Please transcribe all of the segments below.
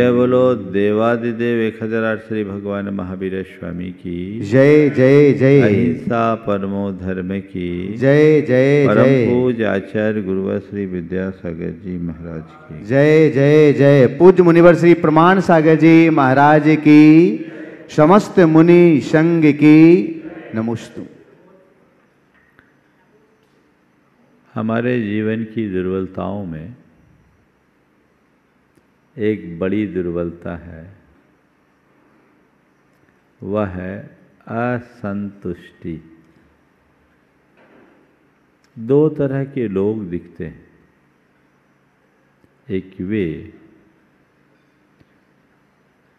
जय बोलो देवादिदेव 1008 श्री भगवान महावीर स्वामी की जय जय जय। अहिंसा परमो धर्म की जय जय परम जय। पूज्य आचार्य गुरुवर श्री विद्यासागर जी महाराज की जय जय जय। पूज्य मुनिवर श्री प्रमाण सागर जी महाराज की, समस्त मुनि संघ की नमोस्तु। हमारे जीवन की दुर्बलताओं में एक बड़ी दुर्बलता है, वह है असंतुष्टि। दो तरह के लोग दिखते हैं, एक वे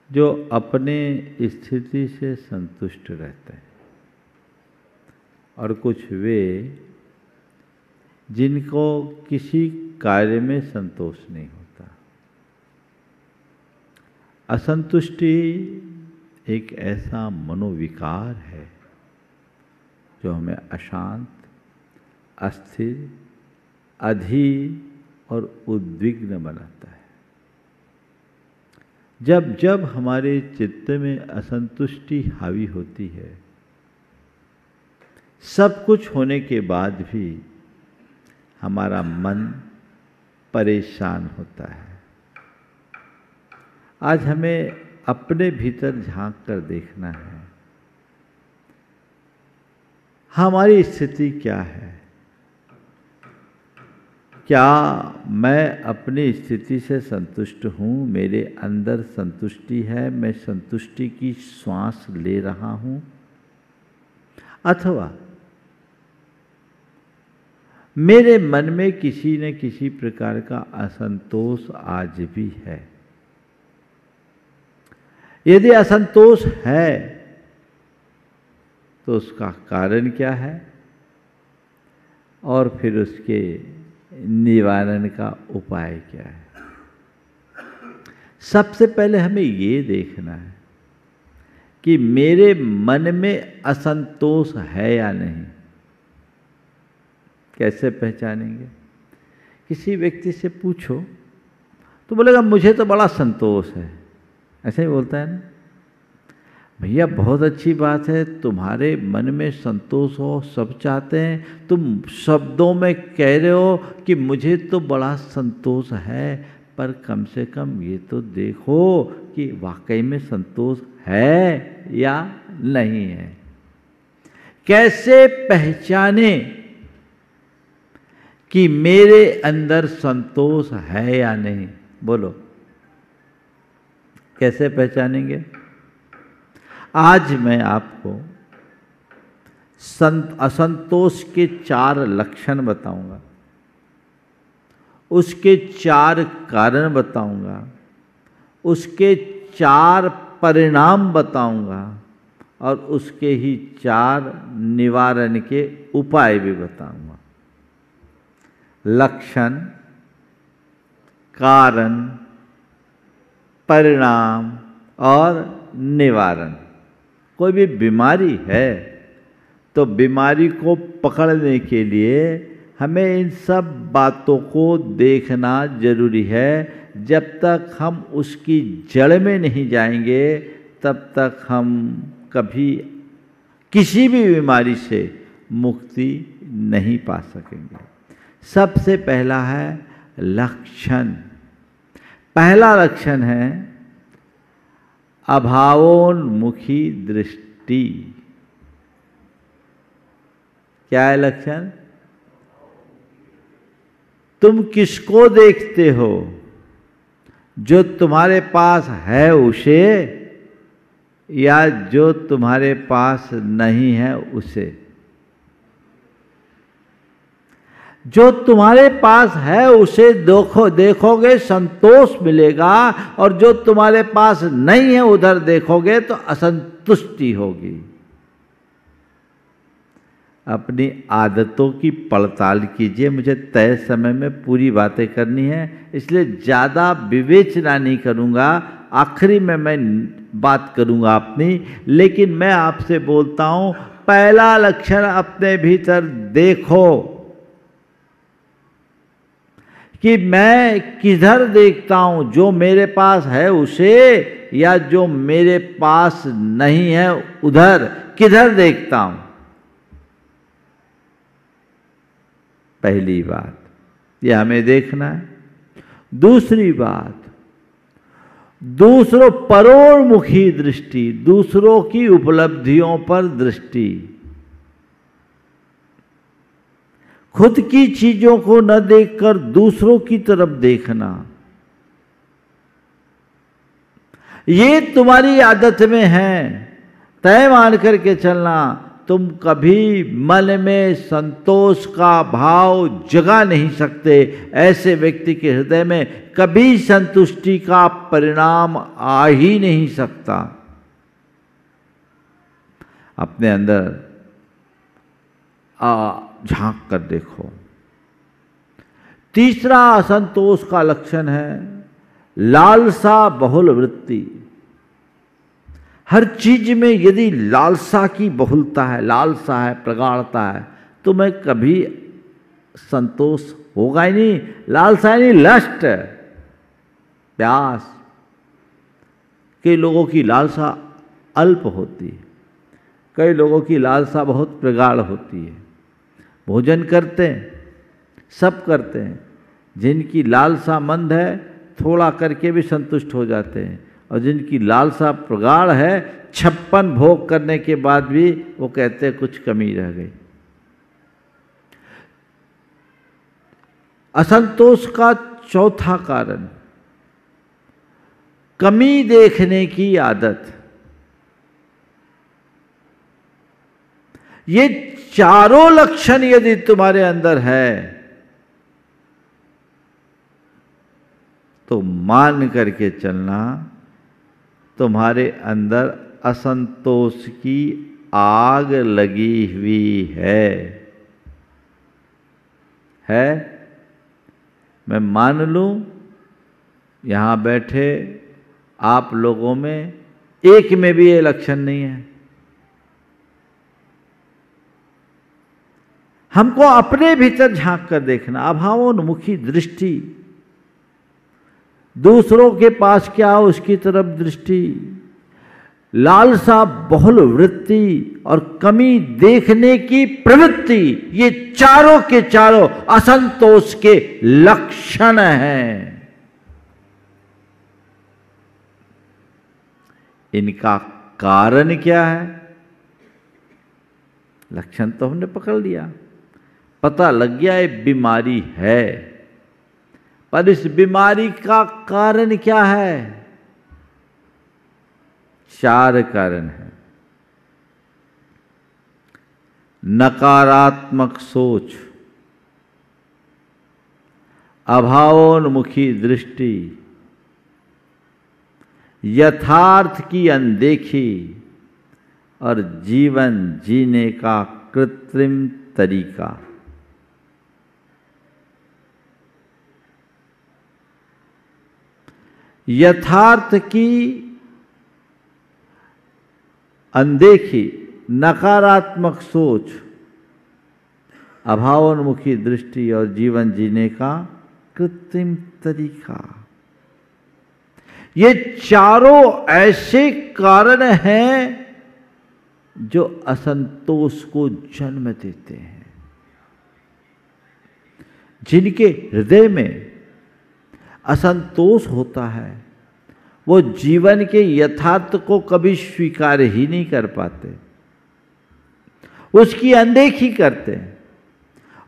जो अपने स्थिति से संतुष्ट रहते हैं और कुछ वे जिनको किसी कार्य में संतोष नहीं होता। असंतुष्टि एक ऐसा मनोविकार है जो हमें अशांत, अस्थिर, अधीर और उद्विग्न बनाता है। जब जब हमारे चित्त में असंतुष्टि हावी होती है, सब कुछ होने के बाद भी हमारा मन परेशान होता है। आज हमें अपने भीतर झांक कर देखना है, हमारी स्थिति क्या है। क्या मैं अपनी स्थिति से संतुष्ट हूँ? मेरे अंदर संतुष्टि है, मैं संतुष्टि की श्वास ले रहा हूँ? अथवा मेरे मन में किसी न किसी प्रकार का असंतोष आज भी है? यदि असंतोष है तो उसका कारण क्या है और फिर उसके निवारण का उपाय क्या है? सबसे पहले हमें ये देखना है कि मेरे मन में असंतोष है या नहीं। कैसे पहचानेंगे? किसी व्यक्ति से पूछो तो बोलेगा मुझे तो बड़ा संतोष है, ऐसे ही बोलता है ना। भैया बहुत अच्छी बात है, तुम्हारे मन में संतोष हो, सब चाहते हैं, तुम शब्दों में कह रहे हो कि मुझे तो बड़ा संतोष है, पर कम से कम ये तो देखो कि वाकई में संतोष है या नहीं है। कैसे पहचाने कि मेरे अंदर संतोष है या नहीं? बोलो, कैसे पहचानेंगे? आज मैं आपको असंतोष के 4 लक्षण बताऊंगा, उसके 4 कारण बताऊंगा, उसके 4 परिणाम बताऊंगा और उसके ही 4 निवारण के उपाय भी बताऊंगा। लक्षण, कारण, परिणाम और निवारण। कोई भी बीमारी है तो बीमारी को पकड़ने के लिए हमें इन सब बातों को देखना जरूरी है। जब तक हम उसकी जड़ में नहीं जाएंगे तब तक हम कभी किसी भी बीमारी से मुक्ति नहीं पा सकेंगे। सबसे पहला है लक्षण। पहला लक्षण है अभावोन्मुखी दृष्टि। क्या है लक्षण? तुम किसको देखते हो? जो तुम्हारे पास है उसे या जो तुम्हारे पास नहीं है उसे? जो तुम्हारे पास है उसे देखोगे संतोष मिलेगा, और जो तुम्हारे पास नहीं है उधर देखोगे तो असंतुष्टि होगी। अपनी आदतों की पड़ताल कीजिए। मुझे तय समय में पूरी बातें करनी है, इसलिए ज़्यादा विवेचना नहीं करूँगा। आखिरी में मैं बात करूँगा अपनी, लेकिन मैं आपसे बोलता हूँ पहला लक्षण अपने भीतर देखो। कि मैं किधर देखता हूं, जो मेरे पास है उसे या जो मेरे पास नहीं है उधर, किधर देखता हूं। पहली बात यह हमें देखना है। दूसरी बात, दूसरों परोमुखी दृष्टि, दूसरों की उपलब्धियों पर दृष्टि। खुद की चीजों को न देखकर दूसरों की तरफ देखना, ये तुम्हारी आदत में है। तय मान करके चलना, तुम कभी मन में संतोष का भाव जगा नहीं सकते। ऐसे व्यक्ति के हृदय में कभी संतुष्टि का परिणाम आ ही नहीं सकता। अपने अंदर झांक कर देखो। तीसरा असंतोष का लक्षण है लालसा बहुल वृत्ति। हर चीज में यदि लालसा की बहुलता है, लालसा है, प्रगाढ़ता है, तो मैं कभी संतोष होगा ही नहीं। लालसा नहीं, लस्ट, प्यास। कई लोगों की लालसा अल्प होती है, कई लोगों की लालसा बहुत प्रगाढ़ होती है। भोजन करते हैं, सब करते हैं। जिनकी लालसा मंद है थोड़ा करके भी संतुष्ट हो जाते हैं, और जिनकी लालसा प्रगाढ़ है 56 भोग करने के बाद भी वो कहते हैं कुछ कमी रह गई। असंतोष का चौथा कारण कमी देखने की आदत। ये चारों लक्षण यदि तुम्हारे अंदर है तो मान करके चलना, तुम्हारे अंदर असंतोष की आग लगी हुई है। मैं मान लूं यहां बैठे आप लोगों में एक में भी ये लक्षण नहीं है। हमको अपने भीतर झांक कर देखना। अभावोन्मुखी दृष्टि, दूसरों के पास क्या हो उसकी तरफ दृष्टि, लालसा बहुल वृत्ति और कमी देखने की प्रवृत्ति, ये चारों के चारों असंतोष के लक्षण हैं। इनका कारण क्या है? लक्षण तो हमने पकड़ लिया, पता लग गया ये बीमारी है, पर इस बीमारी का कारण क्या है? 4 कारण है। नकारात्मक सोच, अभावोन्मुखी दृष्टि, यथार्थ की अनदेखी और जीवन जीने का कृत्रिम तरीका। यथार्थ की अनदेखी, नकारात्मक सोच, अभावोन्मुखी दृष्टि और जीवन जीने का कृत्रिम तरीका, ये चारों ऐसे कारण हैं जो असंतोष को जन्म देते हैं। जिनके हृदय में असंतोष होता है वो जीवन के यथार्थ को कभी स्वीकार ही नहीं कर पाते, उसकी अनदेखी करते हैं।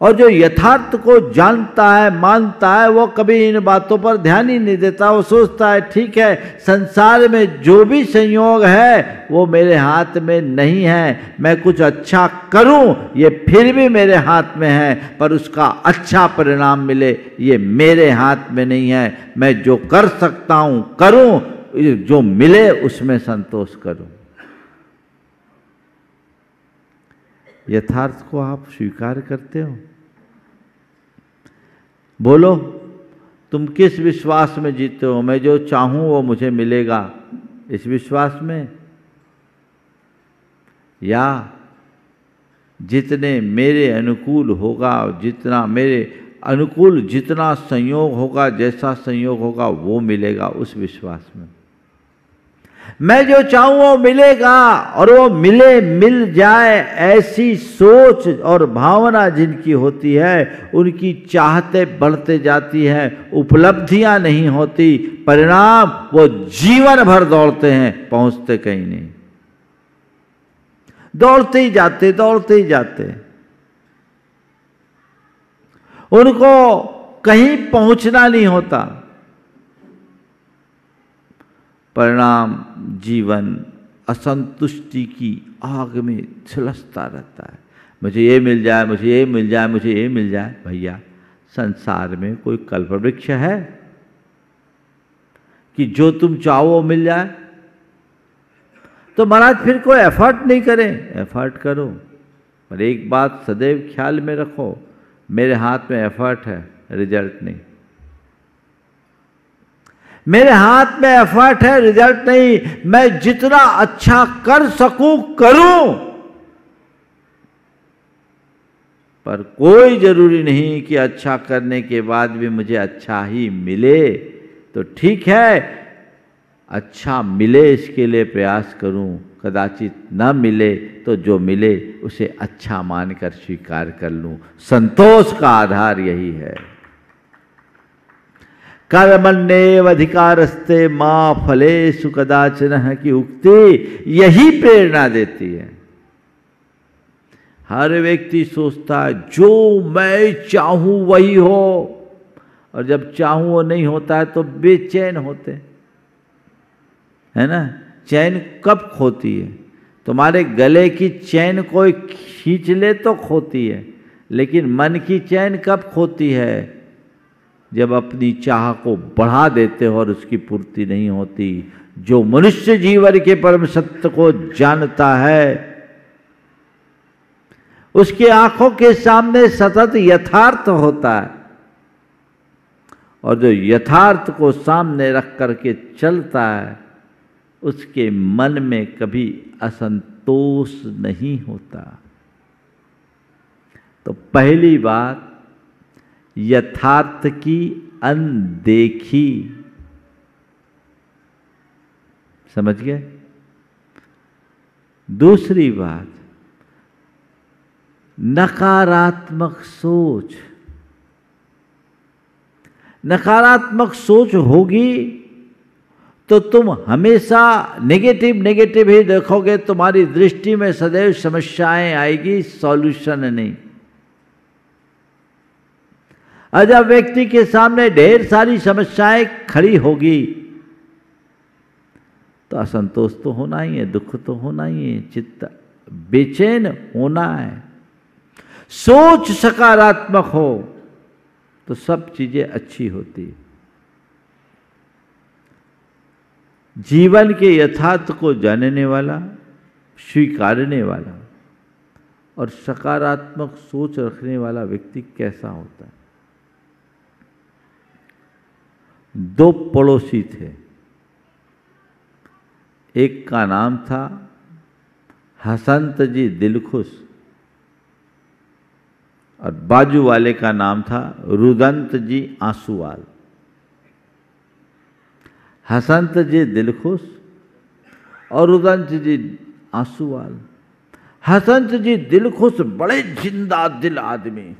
और जो यथार्थ को जानता है, मानता है, वो कभी इन बातों पर ध्यान ही नहीं देता। वो सोचता है ठीक है, संसार में जो भी संयोग है वो मेरे हाथ में नहीं है, मैं कुछ अच्छा करूं ये फिर भी मेरे हाथ में है, पर उसका अच्छा परिणाम मिले ये मेरे हाथ में नहीं है। मैं जो कर सकता हूं करूं, जो मिले उसमें संतोष करूं। यथार्थ को आप स्वीकार करते हो? बोलो, तुम किस विश्वास में जीते हो? मैं जो चाहूं वो मुझे मिलेगा, इस विश्वास में, या जितने मेरे अनुकूल होगा, जितना मेरे अनुकूल जितना संयोग होगा, जैसा संयोग होगा वो मिलेगा, उस विश्वास में। मैं जो चाहूं वो मिलेगा, और वो मिले, मिल जाए, ऐसी सोच और भावना जिनकी होती है उनकी चाहते बढ़ते जाती हैं, उपलब्धियां नहीं होती, परिणाम वो जीवन भर दौड़ते हैं, पहुंचते कहीं नहीं, दौड़ते ही जाते, दौड़ते ही जाते। उनको कहीं पहुंचना नहीं होता, परिणाम जीवन असंतुष्टि की आग में झुलसता रहता है। मुझे ये मिल जाए, मुझे ये मिल जाए, मुझे ये मिल जाए। भैया, संसार में कोई कल्पवृक्ष है कि जो तुम चाहो वो मिल जाए? तो महाराज फिर कोई एफर्ट नहीं करें। एफर्ट करो, पर एक बात सदैव ख्याल में रखो, मेरे हाथ में एफर्ट है, रिजल्ट नहीं। मेरे हाथ में एफर्ट है, रिजल्ट नहीं। मैं जितना अच्छा कर सकूं करूं, पर कोई जरूरी नहीं कि अच्छा करने के बाद भी मुझे अच्छा ही मिले। तो ठीक है, अच्छा मिले इसके लिए प्रयास करूं, कदाचित न मिले तो जो मिले उसे अच्छा मानकर स्वीकार कर लूं। संतोष का आधार यही है। कर्मण्येव अधिकारस्ते मां फलेषु कदाचन की उक्ति यही प्रेरणा देती है। हर व्यक्ति सोचता है जो मैं चाहूं वही हो, और जब चाहूं वो नहीं होता है तो बेचैन होते, है ना। चैन कब खोती है? तुम्हारे गले की चैन कोई खींच ले तो खोती है, लेकिन मन की चैन कब खोती है? जब अपनी चाह को बढ़ा देते हो और उसकी पूर्ति नहीं होती। जो मनुष्य जीवन के परम सत्य को जानता है, उसकी आंखों के सामने सतत यथार्थ होता है, और जो यथार्थ को सामने रख करके चलता है उसके मन में कभी असंतोष नहीं होता। तो पहली बात, यथार्थ की अनदेखी। समझ गए? दूसरी बात, नकारात्मक सोच। नकारात्मक सोच होगी तो तुम हमेशा नेगेटिव ही देखोगे, तुम्हारी दृष्टि में सदैव समस्याएं आएगी, सॉल्यूशन नहीं। और जब व्यक्ति के सामने ढेर सारी समस्याएं खड़ी होगी तो असंतोष तो होना ही है, दुख तो होना ही है, चित्त बेचैन होना है। सोच सकारात्मक हो तो सब चीजें अच्छी होती। जीवन के यथार्थ को जानने वाला, स्वीकारने वाला और सकारात्मक सोच रखने वाला व्यक्ति कैसा होता है? दो पड़ोसी थे, एक का नाम था हसंत जी दिलखुश और बाजू वाले का नाम था रुदंत जी आंसुवाल। हसंत जी दिलखुश और रुदंत जी आंसुवाल। हसंत जी दिलखुश बड़े जिंदा दिल आदमी,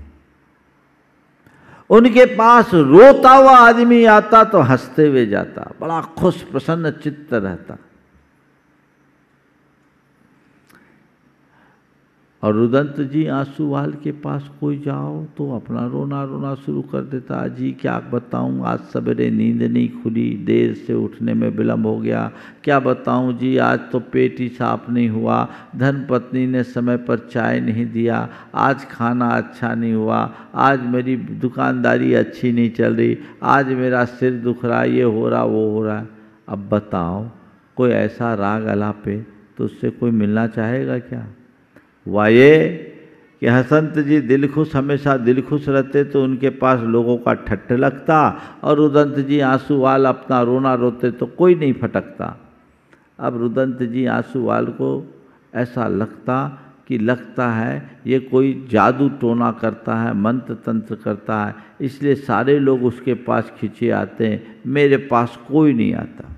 उनके पास रोता हुआ आदमी आता तो हंसते हुए जाता, बड़ा खुश प्रसन्न चित्त रहता। और रुदंत जी आंसुवाल के पास कोई जाओ तो अपना रोना रोना शुरू कर देता। जी क्या बताऊं, आज सवेरे नींद नहीं खुली, देर से उठने में विलम्ब हो गया। क्या बताऊं जी, आज तो पेट ही साफ नहीं हुआ, धर्मपत्नी ने समय पर चाय नहीं दिया, आज खाना अच्छा नहीं हुआ, आज मेरी दुकानदारी अच्छी नहीं चल रही, आज मेरा सिर दुख रहा, ये हो रहा वो हो रहा। अब बताओ, कोई ऐसा राग अलापे तो उससे कोई मिलना चाहेगा क्या? वाये कि हसंत जी दिलखुश हमेशा दिलखुश रहते तो उनके पास लोगों का ठट्ठ लगता, और रुदंत जी आंसुवाल अपना रोना रोते तो कोई नहीं फटकता। अब रुदंत जी आंसुवाल को ऐसा लगता कि लगता है ये कोई जादू टोना करता है, मंत्र तंत्र करता है, इसलिए सारे लोग उसके पास खिंचे आते हैं, मेरे पास कोई नहीं आता।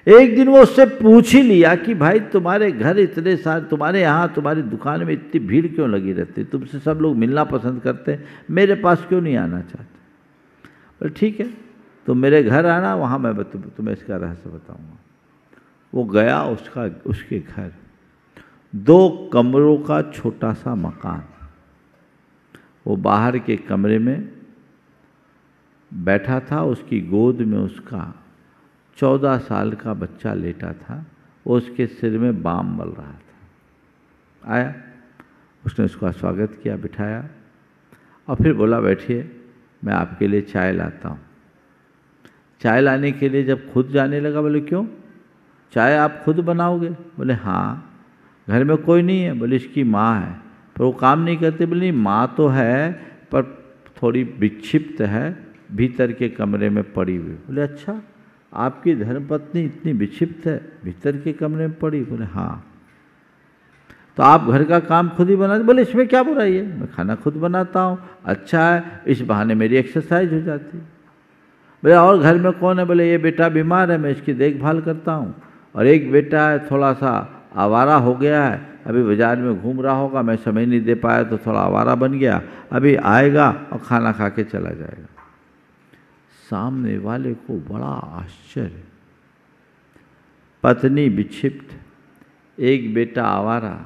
एक दिन वो उससे पूछ ही लिया कि भाई तुम्हारे घर इतने सारे, तुम्हारे यहाँ तुम्हारी दुकान में इतनी भीड़ क्यों लगी रहती, तुमसे सब लोग मिलना पसंद करते हैं, मेरे पास क्यों नहीं आना चाहते? बोले ठीक है, तुम मेरे घर आना, वहाँ मैं तुम्हें इसका रहस्य बताऊँगा। वो गया उसके घर, 2 कमरों का छोटा सा मकान। वो बाहर के कमरे में बैठा था, उसकी गोद में उसका 14 साल का बच्चा लेटा था, वो उसके सिर में बाम मल रहा था। आया, उसने उसका स्वागत किया, बिठाया और फिर बोला बैठिए, मैं आपके लिए चाय लाता हूँ। चाय लाने के लिए जब खुद जाने लगा, बोले क्यों, चाय आप खुद बनाओगे? बोले हाँ, घर में कोई नहीं है। बोले इसकी माँ है, पर वो काम नहीं करते। बोले नहीं, माँ तो है पर थोड़ी विक्षिप्त है, भीतर के कमरे में पड़ी हुई। बोले अच्छा, आपकी धर्मपत्नी इतनी विक्षिप्त है, भीतर के कमरे में पड़ी? बोले हाँ। तो आप घर का काम खुद ही बनाते? बोले इसमें क्या बुराई है, मैं खाना खुद बनाता हूँ, अच्छा है, इस बहाने मेरी एक्सरसाइज हो जाती है। बोले और घर में कौन है? बोले ये बेटा बीमार है, मैं इसकी देखभाल करता हूँ, और एक बेटा है थोड़ा सा आवारा हो गया है, अभी बाजार में घूम रहा होगा, मैं समय नहीं दे पाया तो थोड़ा आवारा बन गया, अभी आएगा और खाना खा के चला जाएगा। सामने वाले को बड़ा आश्चर्य, पत्नी विक्षिप्त, एक बेटा आवारा,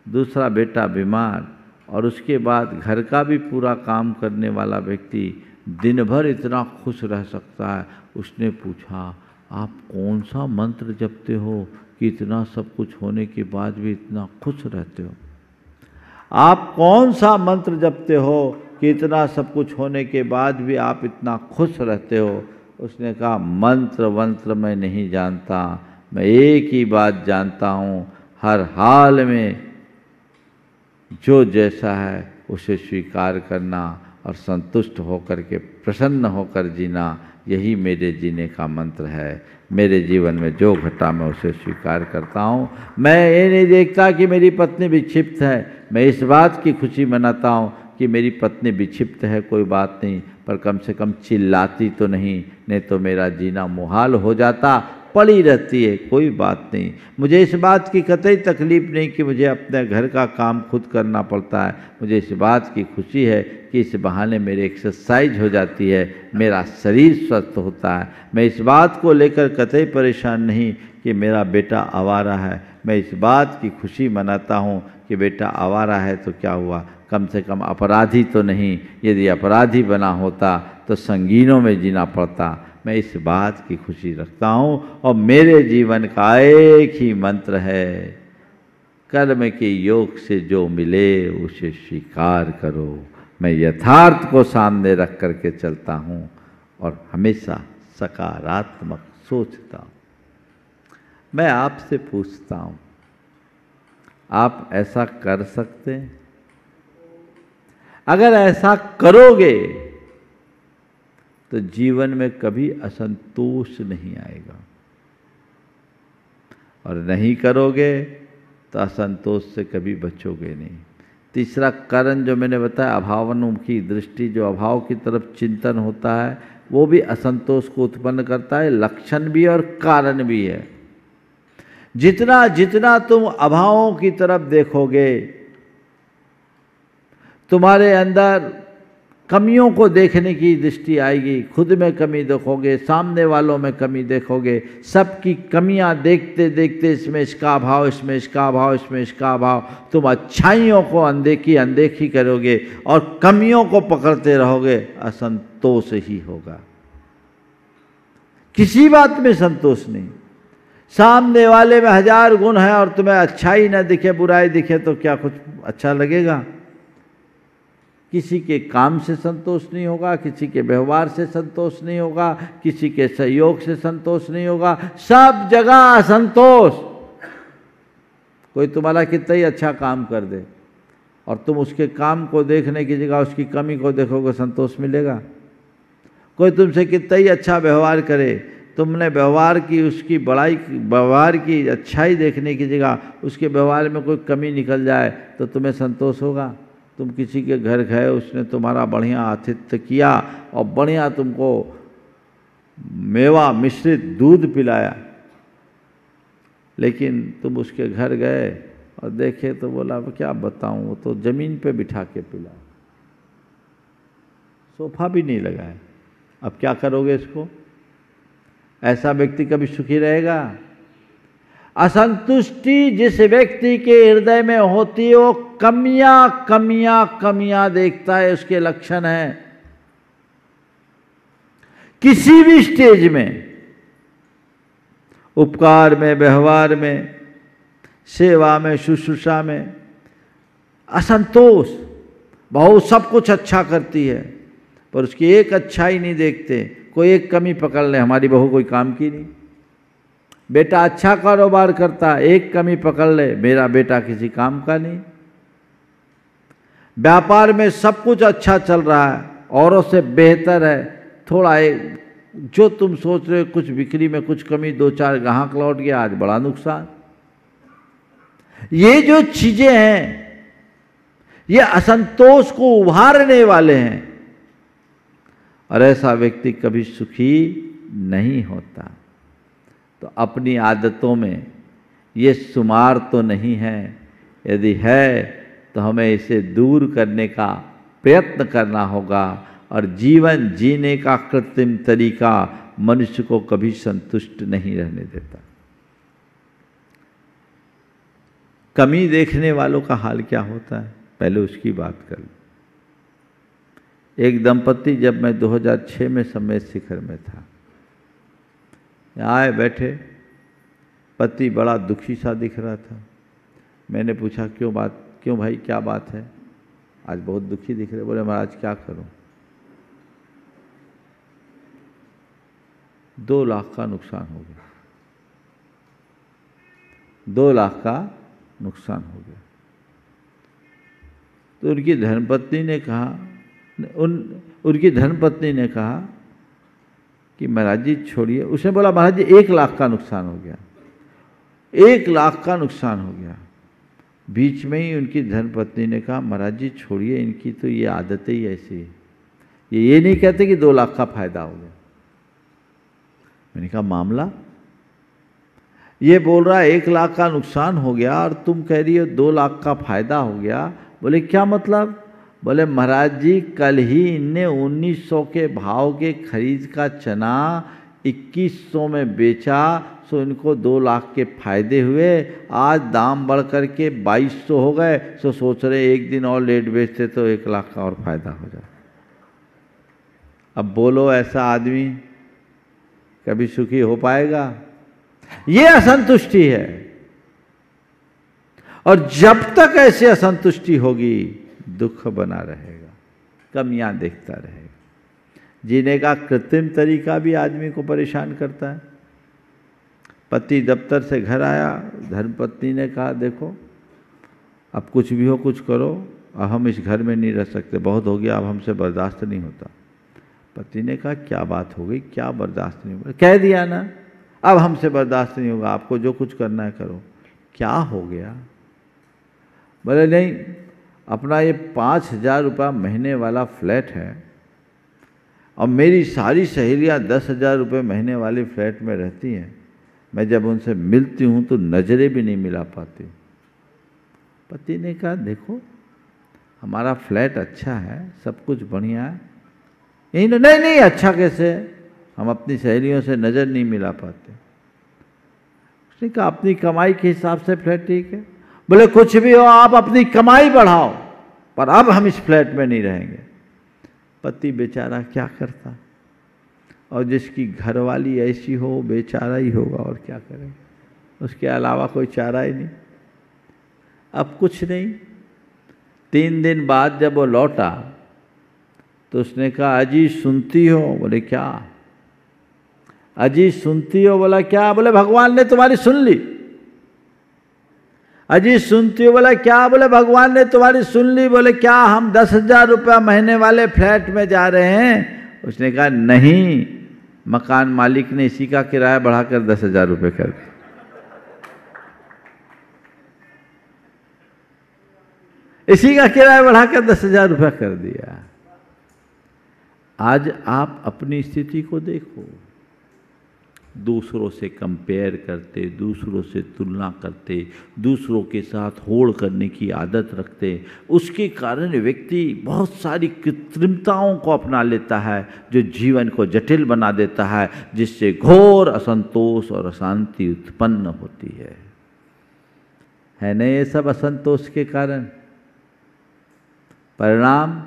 दूसरा बेटा बीमार, और उसके बाद घर का भी पूरा काम करने वाला व्यक्ति दिन भर इतना खुश रह सकता है। उसने पूछा आप कौन सा मंत्र जपते हो कि इतना सब कुछ होने के बाद भी इतना खुश रहते हो? आप कौन सा मंत्र जपते हो कि इतना सब कुछ होने के बाद भी आप इतना खुश रहते हो? उसने कहा मंत्र वंत्र मैं नहीं जानता, मैं एक ही बात जानता हूँ, हर हाल में जो जैसा है उसे स्वीकार करना और संतुष्ट होकर के प्रसन्न होकर जीना, यही मेरे जीने का मंत्र है। मेरे जीवन में जो घटा मैं उसे स्वीकार करता हूँ। मैं ये नहीं देखता कि मेरी पत्नी विक्षिप्त है, मैं इस बात की खुशी मनाता हूँ कि मेरी पत्नी विक्षिप्त है, कोई बात नहीं, पर कम से कम चिल्लाती तो नहीं तो मेरा जीना मुहाल हो जाता, पड़ी रहती है, कोई बात नहीं। मुझे इस बात की कतई तकलीफ नहीं कि मुझे अपने घर का काम खुद करना पड़ता है, मुझे इस बात की खुशी है कि इस बहाने मेरी एक्सरसाइज हो जाती है, मेरा शरीर स्वस्थ होता है। मैं इस बात को लेकर कतई परेशान नहीं कि मेरा बेटा आवारा है, मैं इस बात की खुशी मनाता हूँ कि बेटा आवारा है तो क्या हुआ, कम से कम अपराधी तो नहीं, यदि अपराधी बना होता तो संगीनों में जीना पड़ता। मैं इस बात की खुशी रखता हूँ और मेरे जीवन का एक ही मंत्र है, कर्म के योग से जो मिले उसे स्वीकार करो। मैं यथार्थ को सामने रख करके चलता हूँ और हमेशा सकारात्मक सोचता हूँ। मैं आपसे पूछता हूँ, आप ऐसा कर सकते हैं? अगर ऐसा करोगे तो जीवन में कभी असंतोष नहीं आएगा, और नहीं करोगे तो असंतोष से कभी बचोगे नहीं। तीसरा कारण जो मैंने बताया, अभावोन्मुखी दृष्टि, जो अभाव की तरफ चिंतन होता है वो भी असंतोष को उत्पन्न करता है, लक्षण भी और कारण भी है। जितना जितना तुम अभावों की तरफ देखोगे, तुम्हारे अंदर कमियों को देखने की दृष्टि आएगी, खुद में कमी देखोगे, सामने वालों में कमी देखोगे, सबकी कमियां देखते देखते इसमें इसका अभाव, इसमें इसका अभाव, इसमें इसका अभाव, तुम अच्छाइयों को अनदेखी करोगे और कमियों को पकड़ते रहोगे, असंतोष ही होगा। किसी बात में संतोष नहीं। सामने वाले में 1000 गुण है और तुम्हें अच्छाई न दिखे, बुराई दिखे तो क्या कुछ अच्छा लगेगा? किसी के काम से संतोष नहीं होगा, किसी के व्यवहार से संतोष नहीं होगा, किसी के सहयोग से संतोष नहीं होगा, सब जगह असंतोष। कोई तुम्हारा कितना ही अच्छा काम कर दे और तुम उसके काम को देखने की जगह उसकी कमी को देखोगे, संतोष मिलेगा? कोई तुमसे कितना ही अच्छा व्यवहार करे, तुमने व्यवहार की, उसकी बड़ाई, व्यवहार की अच्छाई देखने की जगह उसके व्यवहार में कोई कमी निकल जाए तो तुम्हें संतोष होगा? तुम किसी के घर गए, उसने तुम्हारा बढ़िया आतिथ्य किया और बढ़िया तुमको मेवा मिश्रित दूध पिलाया, लेकिन तुम उसके घर गए और देखे तो बोला क्या बताऊं, वो तो जमीन पे बिठा के पिला, सोफा भी नहीं लगाया। अब क्या करोगे इसको? ऐसा व्यक्ति कभी सुखी रहेगा? असंतुष्टि जिस व्यक्ति के हृदय में होती है वो कमियां कमियां कमियां देखता है, उसके लक्षण है। किसी भी स्टेज में, उपकार में, व्यवहार में, सेवा में, शुश्रूषा में असंतोष, बहू सब कुछ अच्छा करती है पर उसकी एक अच्छाई नहीं देखते, कोई एक कमी पकड़ ले, हमारी बहू कोई काम की नहीं। बेटा अच्छा कारोबार करता है, एक कमी पकड़ ले, मेरा बेटा किसी काम का नहीं। व्यापार में सब कुछ अच्छा चल रहा है, औरों से बेहतर है, थोड़ा एक जो तुम सोच रहे हो कुछ बिक्री में कुछ कमी, 2-4 ग्राहक लौट गया, आज बड़ा नुकसान। ये जो चीजें हैं ये असंतोष को उभारने वाले हैं और ऐसा व्यक्ति कभी सुखी नहीं होता। तो अपनी आदतों में ये शुमार तो नहीं है, यदि है तो हमें इसे दूर करने का प्रयत्न करना होगा। और जीवन जीने का कृत्रिम तरीका मनुष्य को कभी संतुष्ट नहीं रहने देता। कमी देखने वालों का हाल क्या होता है, पहले उसकी बात कर लो। एक दंपति, जब मैं 2006 में सम्मेद शिखर में था, आए बैठे, पति बड़ा दुखी सा दिख रहा था। मैंने पूछा क्यों भाई क्या बात है, आज बहुत दुखी दिख रहे? बोले महाराज क्या करूं, 2 लाख का नुकसान हो गया, 2 लाख का नुकसान हो गया। तो उनकी धर्मपत्नी ने कहा कि महाराज जी छोड़िए। उसने बोला महाराज जी 1 लाख का नुकसान हो गया, 1 लाख का नुकसान हो गया। बीच में ही उनकी धर्मपत्नी ने कहा महाराज जी छोड़िए, इनकी तो ये आदतें ही ऐसी है, ये नहीं कहते कि 2 लाख का फायदा हो गया। मैंने कहा मामला, ये बोल रहा है 1 लाख का नुकसान हो गया और तुम कह रही हो 2 लाख का फायदा हो गया। बोले क्या मतलब? बोले महाराज जी कल ही इनने 1900 के भाव के खरीद का चना 2100 में बेचा, सो इनको 2 लाख के फायदे हुए। आज दाम बढ़ कर के 2200 हो गए, सो सोच रहे एक दिन और लेट बेचते तो 1 लाख का और फायदा हो जाए। अब बोलो ऐसा आदमी कभी सुखी हो पाएगा? ये असंतुष्टि है। और जब तक ऐसी असंतुष्टि होगी दुख बना रहेगा, कमियां देखता रहेगा। जीने का कृत्रिम तरीका भी आदमी को परेशान करता है। पति दफ्तर से घर आया, धर्मपत्नी ने कहा देखो अब कुछ भी हो कुछ करो, अब हम इस घर में नहीं रह सकते, बहुत हो गया, अब हमसे बर्दाश्त नहीं होता। पति ने कहा क्या बात हो गई, क्या बर्दाश्त नहीं होगा? कह दिया ना अब हमसे बर्दाश्त नहीं होगा, आपको जो कुछ करना है करो। क्या हो गया? बोले नहीं, अपना ये 5000 रुपया महीने वाला फ्लैट है और मेरी सारी सहेलियाँ 10,000 रुपये महीने वाली फ्लैट में रहती हैं, मैं जब उनसे मिलती हूँ तो नज़रें भी नहीं मिला पाती। पति ने कहा देखो हमारा फ्लैट अच्छा है, सब कुछ बढ़िया है। यही नहीं अच्छा कैसे, हम अपनी सहेलियों से नज़र नहीं मिला पाते। उसने कहा अपनी कमाई के हिसाब से फ्लैट ठीक है। बोले कुछ भी हो आप अपनी कमाई बढ़ाओ, पर अब हम इस फ्लैट में नहीं रहेंगे। पति बेचारा क्या करता, और जिसकी घरवाली ऐसी हो बेचारा ही होगा, और क्या करेंगे, उसके अलावा कोई चारा ही नहीं। अब कुछ नहीं। 3 दिन बाद जब वो लौटा तो उसने कहा अजी सुनती हो? बोले क्या? अजी सुनती हो? बोला क्या? बोले भगवान ने तुम्हारी सुन ली। अजी सुनती हो? बोला क्या? बोले भगवान ने तुम्हारी सुन ली। बोले क्या हम 10,000 रुपया महीने वाले फ्लैट में जा रहे हैं? उसने कहा नहीं, मकान मालिक ने इसी का किराया बढ़ाकर 10,000 रुपये कर दिया। इसी का किराया बढ़ाकर 10,000 रुपया कर दिया। आज आप अपनी स्थिति को देखो, दूसरों से कंपेयर करते, दूसरों से तुलना करते, दूसरों के साथ होड़ करने की आदत रखते, उसके कारण व्यक्ति बहुत सारी कृत्रिमताओं को अपना लेता है जो जीवन को जटिल बना देता है, जिससे घोर असंतोष और अशांति उत्पन्न होती है न ये सब असंतोष के कारण? परिणाम,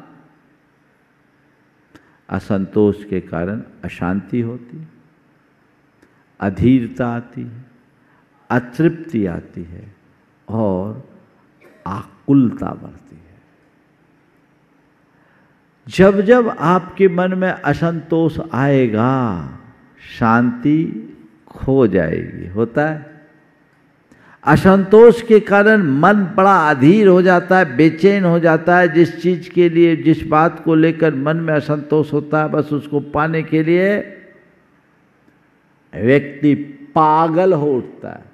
असंतोष के कारण अशांति होती है, अधीरता आती है, अतृप्ति आती है और आकुलता बढ़ती है। जब जब आपके मन में असंतोष आएगा, शांति खो जाएगी। होता है असंतोष के कारण मन बड़ा अधीर हो जाता है, बेचैन हो जाता है। जिस चीज के लिए, जिस बात को लेकर मन में असंतोष होता है, बस उसको पाने के लिए व्यक्ति पागल हो उठता है।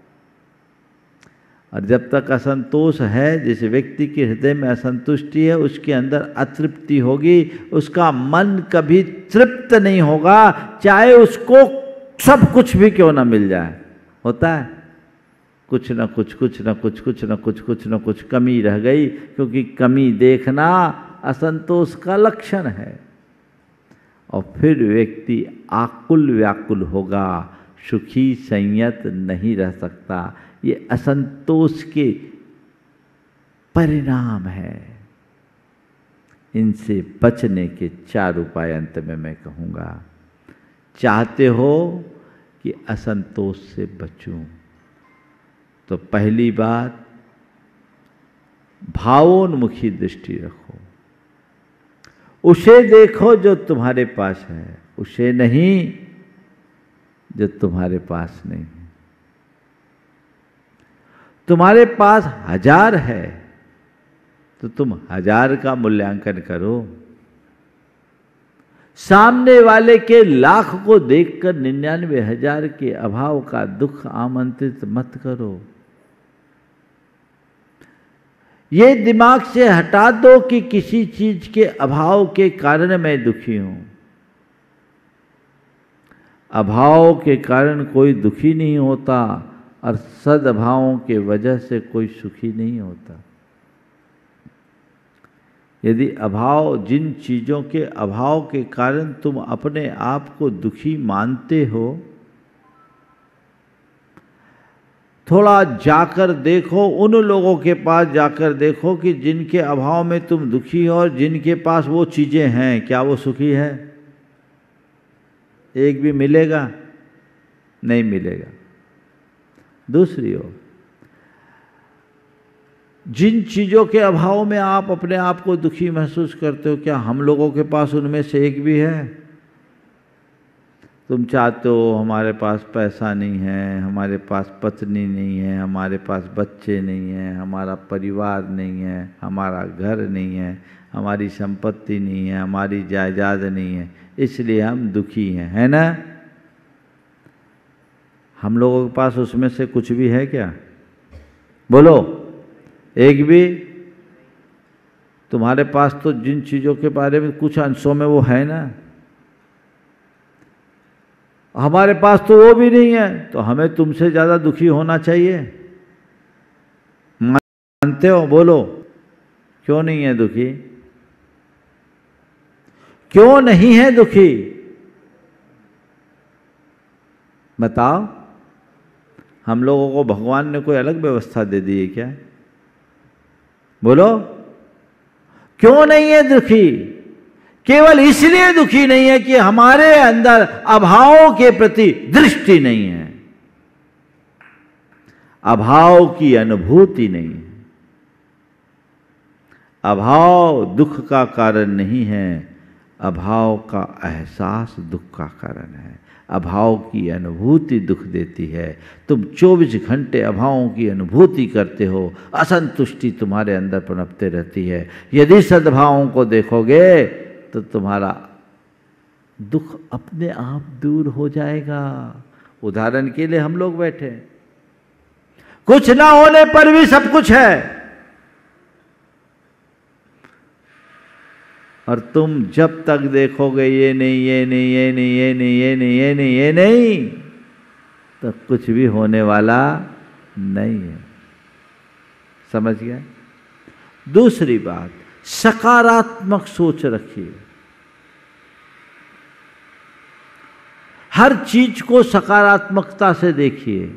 और जब तक असंतोष है, जिस व्यक्ति के हृदय में असंतुष्टि है, उसके अंदर अतृप्ति होगी, उसका मन कभी तृप्त नहीं होगा, चाहे उसको सब कुछ भी क्यों ना मिल जाए। होता है कुछ न कुछ, कुछ न कुछ, कुछ न कुछ, कुछ न कुछ कमी रह गई, क्योंकि कमी देखना असंतोष का लक्षण है। और फिर व्यक्ति आकुल व्याकुल होगा, सुखी संयत नहीं रह सकता। ये असंतोष के परिणाम है। इनसे बचने के 4 उपाय अंत में मैं कहूँगा। चाहते हो कि असंतोष से बचूं, तो पहली बात, भावोन्मुखी दृष्टि रखो। उसे देखो जो तुम्हारे पास है, उसे नहीं जो तुम्हारे पास नहीं है। तुम्हारे पास 1000 है तो तुम 1000 का मूल्यांकन करो। सामने वाले के लाख को देखकर 99,000 के अभाव का दुख आमंत्रित मत करो। ये दिमाग से हटा दो कि किसी चीज के अभाव के कारण मैं दुखी हूं। अभाव के कारण कोई दुखी नहीं होता और सद्भावों के वजह से कोई सुखी नहीं होता। यदि अभाव, जिन चीज़ों के अभाव के कारण तुम अपने आप को दुखी मानते हो, थोड़ा जाकर देखो, उन लोगों के पास जाकर देखो कि जिनके अभाव में तुम दुखी हो और जिनके पास वो चीज़ें हैं, क्या वो सुखी है? एक भी मिलेगा? नहीं मिलेगा। दूसरी ओर, जिन चीज़ों के अभाव में आप अपने आप को दुखी महसूस करते हो, क्या हम लोगों के पास उनमें से एक भी है? तुम चाहते हो हमारे पास पैसा नहीं है, हमारे पास पत्नी नहीं है, हमारे पास बच्चे नहीं हैं, हमारा परिवार नहीं है, हमारा घर नहीं है, हमारी संपत्ति नहीं है, हमारी जायदाद नहीं है, इसलिए हम दुखी हैं, है ना? हम लोगों के पास उसमें से कुछ भी है क्या? बोलो, एक भी? तुम्हारे पास तो जिन चीज़ों के बारे में कुछ अंशों में वो है ना, हमारे पास तो वो भी नहीं है, तो हमें तुमसे ज़्यादा दुखी होना चाहिए। मानते हो? बोलो, क्यों नहीं है दुखी? क्यों नहीं है दुखी? बताओ। हम लोगों को भगवान ने कोई अलग व्यवस्था दे दी है क्या? बोलो, क्यों नहीं है दुखी? केवल इसलिए दुखी नहीं है कि हमारे अंदर अभाव के प्रति दृष्टि नहीं है, अभाव की अनुभूति नहीं है। अभाव दुख का कारण नहीं है, अभाव का एहसास दुख का कारण है। अभाव की अनुभूति दुख देती है। तुम 24 घंटे अभावों की अनुभूति करते हो, असंतुष्टि तुम्हारे अंदर पनपते रहती है। यदि सद्भावों को देखोगे तो तुम्हारा दुख अपने आप दूर हो जाएगा। उदाहरण के लिए हम लोग बैठे हैं, कुछ ना होने पर भी सब कुछ है, और तुम जब तक देखोगे ये नहीं ये नहीं ये नहीं ये नहीं ये नहीं ये नहीं ये नहीं, तो कुछ भी होने वाला नहीं है। समझ गए? दूसरी बात, सकारात्मक सोच रखिए। हर चीज को सकारात्मकता से देखिए।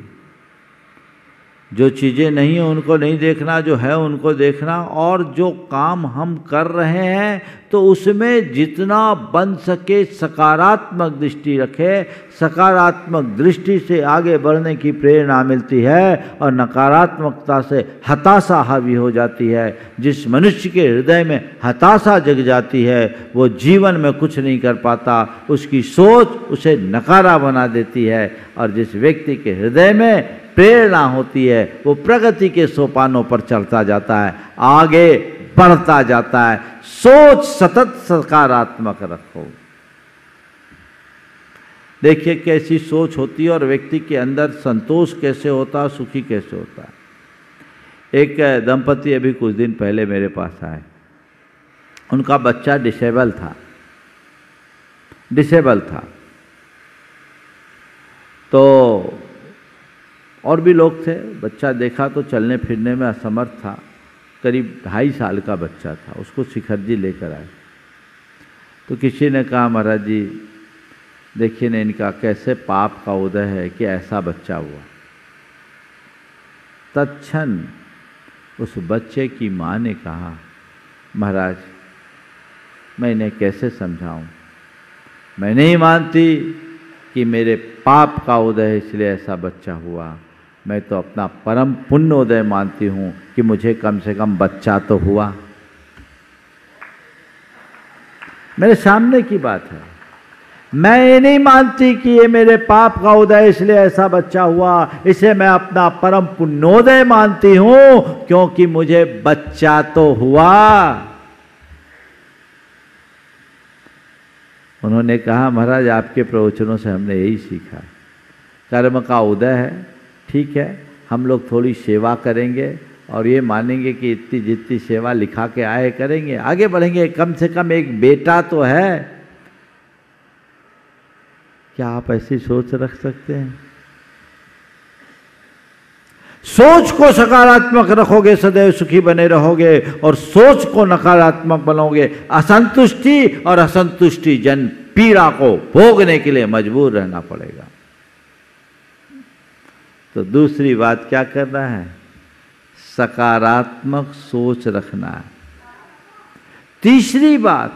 जो चीज़ें नहीं हैं उनको नहीं देखना, जो है उनको देखना, और जो काम हम कर रहे हैं तो उसमें जितना बन सके सकारात्मक दृष्टि रखें। सकारात्मक दृष्टि से आगे बढ़ने की प्रेरणा मिलती है, और नकारात्मकता से हताशा हावी हो जाती है। जिस मनुष्य के हृदय में हताशा जग जाती है वो जीवन में कुछ नहीं कर पाता, उसकी सोच उसे नकारा बना देती है। और जिस व्यक्ति के हृदय में प्रेरणा होती है वो प्रगति के सोपानों पर चढ़ता जाता है, आगे बढ़ता जाता है। सोच सतत सकारात्मक रखो। देखिए कैसी सोच होती है और व्यक्ति के अंदर संतोष कैसे होता है, सुखी कैसे होता है। एक दंपति अभी कुछ दिन पहले मेरे पास आए, उनका बच्चा डिसेबल था। तो और भी लोग थे, बच्चा देखा तो चलने फिरने में असमर्थ था, करीब 2.5 साल का बच्चा था। उसको शिखर जी लेकर आए तो किसी ने कहा, महाराज जी देखिए ना इनका कैसे पाप का उदय है कि ऐसा बच्चा हुआ। तत्क्षण उस बच्चे की माँ ने कहा, महाराज मैं इन्हें कैसे समझाऊं, मैं नहीं मानती कि मेरे पाप का उदय है इसलिए ऐसा बच्चा हुआ। मैं तो अपना परम पुण्योदय मानती हूँ कि मुझे कम से कम बच्चा तो हुआ। मेरे सामने की बात है। मैं ये नहीं मानती कि ये मेरे पाप का उदय इसलिए ऐसा बच्चा हुआ, इसे मैं अपना परम पुण्योदय मानती हूँ क्योंकि मुझे बच्चा तो हुआ। उन्होंने कहा, महाराज आपके प्रवचनों से हमने यही सीखा, कर्म का उदय है, ठीक है, हम लोग थोड़ी सेवा करेंगे और ये मानेंगे कि इतनी जितनी सेवा लिखा के आए करेंगे, आगे बढ़ेंगे, कम से कम एक बेटा तो है। क्या आप ऐसी सोच रख सकते हैं? सोच को सकारात्मक रखोगे सदैव सुखी बने रहोगे, और सोच को नकारात्मक बनाओगे असंतुष्टि, और असंतुष्टि जन पीड़ा को भोगने के लिए मजबूर रहना पड़ेगा। तो दूसरी बात क्या करना है? सकारात्मक सोच रखना है। तीसरी बात,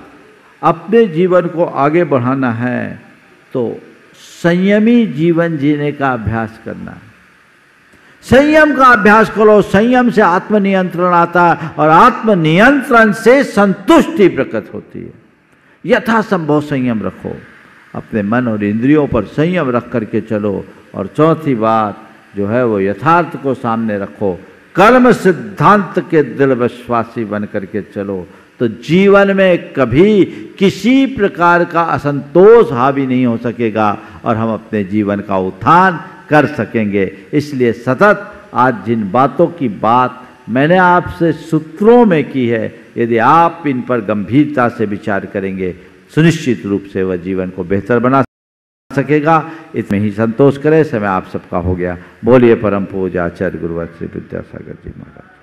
अपने जीवन को आगे बढ़ाना है तो संयमी जीवन जीने का अभ्यास करना है। संयम का अभ्यास करो, संयम से आत्मनियंत्रण आता है और आत्मनियंत्रण से संतुष्टि प्रकट होती है। यथासंभव संयम रखो, अपने मन और इंद्रियों पर संयम रख करके चलो। और चौथी बात जो है वो यथार्थ को सामने रखो, कर्म सिद्धांत के दृढ़ विश्वासी बन करके चलो, तो जीवन में कभी किसी प्रकार का असंतोष हावी नहीं हो सकेगा और हम अपने जीवन का उत्थान कर सकेंगे। इसलिए सतत आज जिन बातों की बात मैंने आपसे सूत्रों में की है, यदि आप इन पर गंभीरता से विचार करेंगे, सुनिश्चित रूप से वह जीवन को बेहतर बना सकेगा। इसमें ही संतोष करें। समय आप सबका हो गया। बोलिए परम पूज्य आचार्य गुरुवर श्री विद्यासागर जी महाराज।